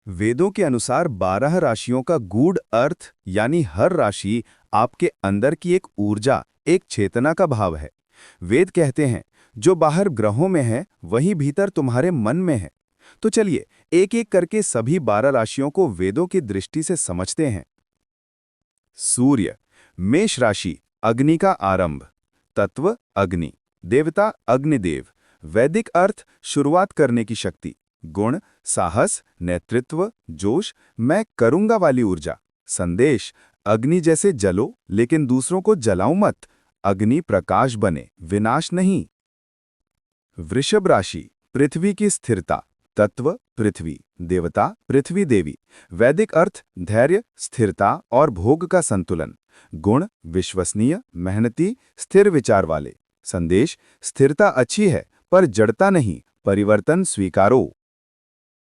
वेदों के अनुसार 12 राशियों का गूढ़ अर्थ यानी हर राशि आपके अंदर की एक ऊर्जा, एक चेतना का भाव है। वेद कहते हैं जो बाहर ग्रहों में है वही भीतर तुम्हारे मन में है। तो चलिए एक एक करके सभी 12 राशियों को वेदों की दृष्टि से समझते हैं। सूर्य, मेष राशि, अग्नि का आरंभ। तत्व अग्नि, देवता अग्निदेव। वैदिक अर्थ शुरुआत करने की शक्ति। गुण साहस, नेतृत्व, जोश, मैं करूंगा वाली ऊर्जा। संदेश अग्नि जैसे जलो लेकिन दूसरों को जलाओ मत। अग्नि प्रकाश बने, विनाश नहीं। वृषभ राशि, पृथ्वी की स्थिरता। तत्व पृथ्वी, देवता पृथ्वी देवी। वैदिक अर्थ धैर्य, स्थिरता और भोग का संतुलन। गुण विश्वसनीय, मेहनती, स्थिर विचार वाले। संदेश स्थिरता अच्छी है पर जड़ता नहीं, परिवर्तन स्वीकारो।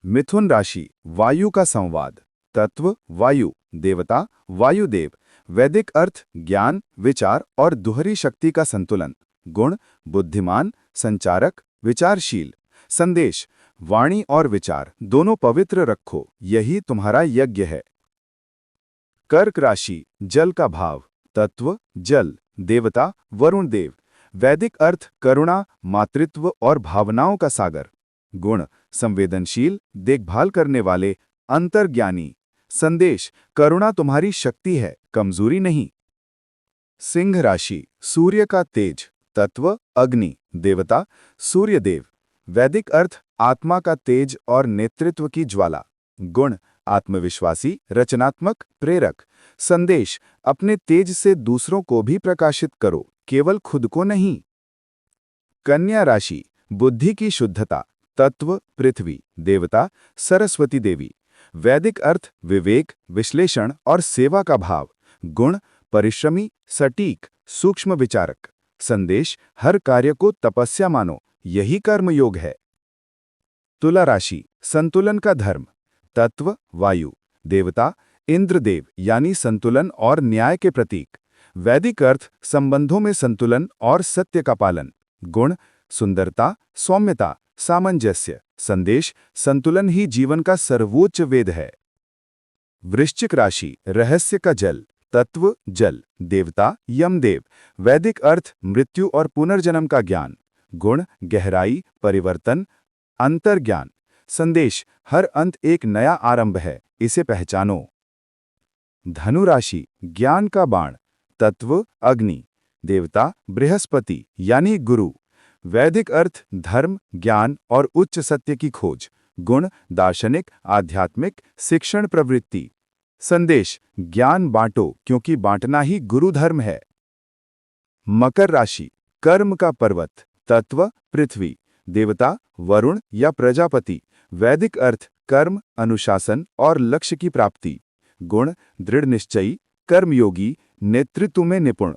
मिथुन राशि, वायु का संवाद। तत्व वायु, देवता वायुदेव। वैदिक अर्थ ज्ञान, विचार और दुहरी शक्ति का संतुलन। गुण बुद्धिमान, संचारक, विचारशील। संदेश वाणी और विचार दोनों पवित्र रखो, यही तुम्हारा यज्ञ है। कर्क राशि, जल का भाव। तत्व जल, देवता वरुण देव। वैदिक अर्थ करुणा, मातृत्व और भावनाओं का सागर। गुण संवेदनशील, देखभाल करने वाले, अंतर्ज्ञानी। संदेश करुणा तुम्हारी शक्ति है, कमजोरी नहीं। सिंह राशि, सूर्य का तेज। तत्व अग्नि, देवता सूर्यदेव। वैदिक अर्थ आत्मा का तेज और नेतृत्व की ज्वाला। गुण आत्मविश्वासी, रचनात्मक, प्रेरक। संदेश अपने तेज से दूसरों को भी प्रकाशित करो, केवल खुद को नहीं। कन्या राशि, बुद्धि की शुद्धता। तत्व पृथ्वी, देवता सरस्वती देवी। वैदिक अर्थ विवेक, विश्लेषण और सेवा का भाव। गुण परिश्रमी, सटीक, सूक्ष्म विचारक। संदेश हर कार्य को तपस्या मानो, यही कर्मयोग है। तुला राशि, संतुलन का धर्म। तत्व वायु, देवता इंद्रदेव यानी संतुलन और न्याय के प्रतीक। वैदिक अर्थ संबंधों में संतुलन और सत्य का पालन। गुण सुंदरता, सौम्यता, सामंजस्य। संदेश संतुलन ही जीवन का सर्वोच्च वेद है। वृश्चिक राशि, रहस्य का जल। तत्व जल, देवता यमदेव। वैदिक अर्थ मृत्यु और पुनर्जन्म का ज्ञान। गुण गहराई, परिवर्तन, अंतर्ज्ञान। संदेश हर अंत एक नया आरंभ है, इसे पहचानो। धनु राशि, ज्ञान का बाण। तत्व अग्नि, देवता बृहस्पति यानी गुरु। वैदिक अर्थ धर्म, ज्ञान और उच्च सत्य की खोज। गुण दार्शनिक, आध्यात्मिक, शिक्षण प्रवृत्ति। संदेश ज्ञान बांटो क्योंकि बांटना ही गुरु धर्म है। मकर राशि, कर्म का पर्वत। तत्व पृथ्वी, देवता वरुण या प्रजापति। वैदिक अर्थ कर्म, अनुशासन और लक्ष्य की प्राप्ति। गुण दृढ़ निश्चयी, कर्मयोगी, नेतृत्व में निपुण।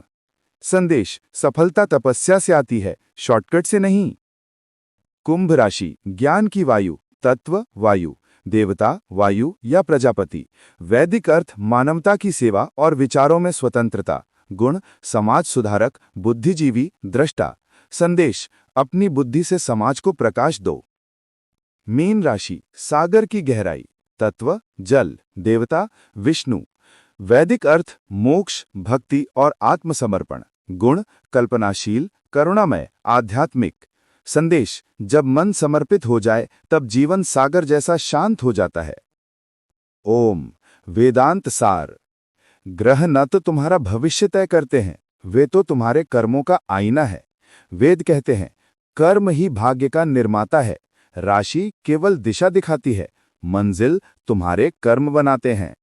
संदेश सफलता तपस्या से आती है, शॉर्टकट से नहीं। कुंभ राशि, ज्ञान की वायु। तत्व वायु, देवता वायु या प्रजापति। वैदिक अर्थ मानवता की सेवा और विचारों में स्वतंत्रता। गुण समाज सुधारक, बुद्धिजीवी, दृष्टा। संदेश अपनी बुद्धि से समाज को प्रकाश दो। मीन राशि, सागर की गहराई। तत्व जल, देवता विष्णु। वैदिक अर्थ मोक्ष, भक्ति और आत्मसमर्पण। गुण कल्पनाशील, करुणामय, आध्यात्मिक। संदेश जब मन समर्पित हो जाए तब जीवन सागर जैसा शांत हो जाता है। ओम वेदांत सार। ग्रह न तो तुम्हारा भविष्य तय करते हैं, वे तो तुम्हारे कर्मों का आईना है। वेद कहते हैं कर्म ही भाग्य का निर्माता है। राशि केवल दिशा दिखाती है, मंजिल तुम्हारे कर्म बनाते हैं।